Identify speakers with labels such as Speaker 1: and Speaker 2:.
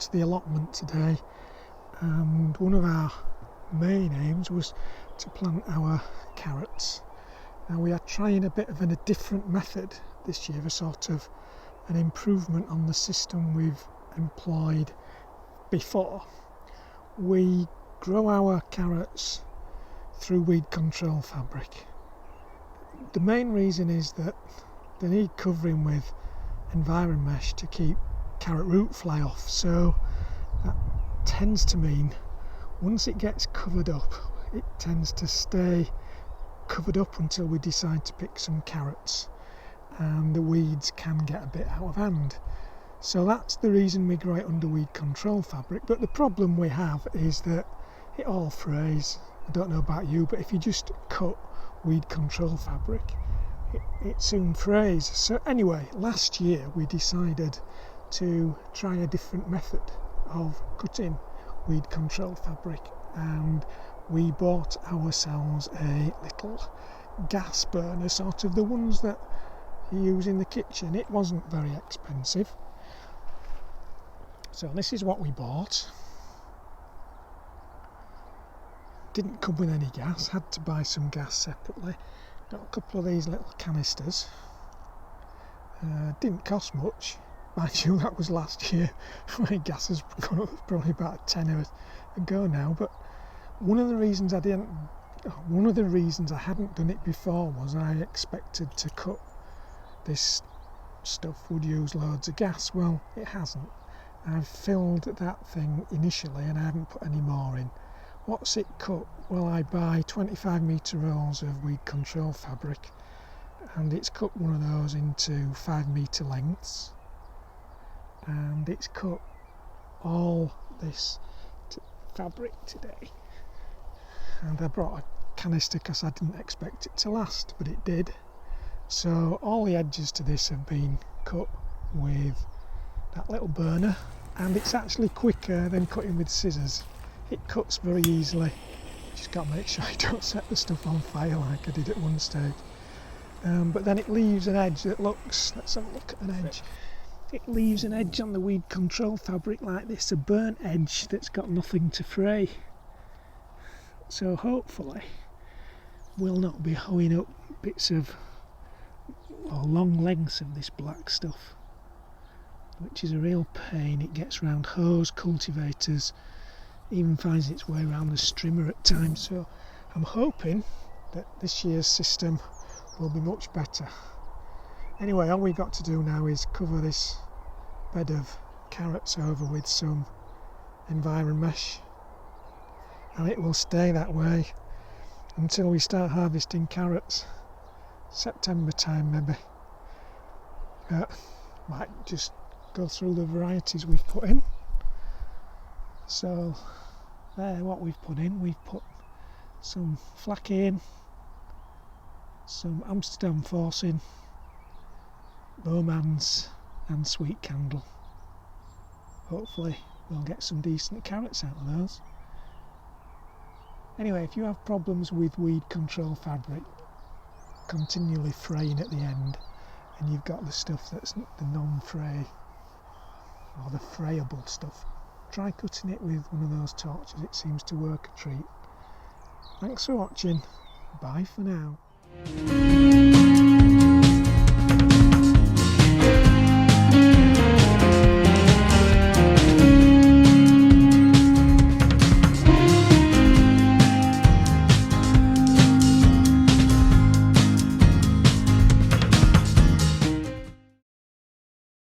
Speaker 1: to the allotment today, and one of our main aims was to plant our carrots. Now we are trying a bit of a different method this year, a sort of an improvement on the system we've employed before. We grow our carrots through weed control fabric. The main reason is that they need covering with environ mesh to keep carrot root fly off, so that tends to mean once it gets covered up, it tends to stay covered up until we decide to pick some carrots, and the weeds can get a bit out of hand. So that's the reason we grow it under weed control fabric. But the problem we have is that it all frays. I don't know about you, but if you just cut weed control fabric, it soon frays. So anyway, last year we decided to try a different method of cutting weed control fabric, and we bought ourselves a little gas burner, sort of the ones that you use in the kitchen. It wasn't very expensive, so this is what we bought. Didn't come with any gas, had to buy some gas separately. Got a couple of these little canisters. Didn't cost much, mind you. That was last year. My gas has gone up probably about 10 hours ago now. But one of the reasons I hadn't done it before was I expected to cut this stuff would use loads of gas. Well, it hasn't. I've filled that thing initially and I haven't put any more in. What's it cut? Well, I buy 25 metre rolls of weed control fabric, and it's cut one of those into 5 metre lengths, and it's cut all this fabric today. And I brought a canister because I didn't expect it to last, but it did. So all the edges to this have been cut with that little burner, and it's actually quicker than cutting with scissors. It cuts very easily. Just got to make sure you don't set the stuff on fire like I did at one stage. But then it leaves an edge that looks, let's have a look at an edge. It leaves an edge on the weed control fabric like this, a burnt edge that's got nothing to fray. So hopefully we'll not be hoeing up bits of, or long lengths of this black stuff, which is a real pain. It gets round hoes, cultivators, even finds its way around the strimmer at times. So I'm hoping that this year's system will be much better. Anyway, all we've got to do now is cover this bed of carrots over with some environ mesh, and it will stay that way until we start harvesting carrots. September time maybe. Might just go through the varieties we've put in. So there, what we've put in, we've put some flaky in, some Amsterdam force in, romance and sweet candle. Hopefully we'll get some decent carrots out of those. Anyway, if you have problems with weed control fabric continually fraying at the end, and you've got the stuff that's the non-fray or the frayable stuff, try cutting it with one of those torches. It seems to work a treat. Thanks for watching. Bye for now.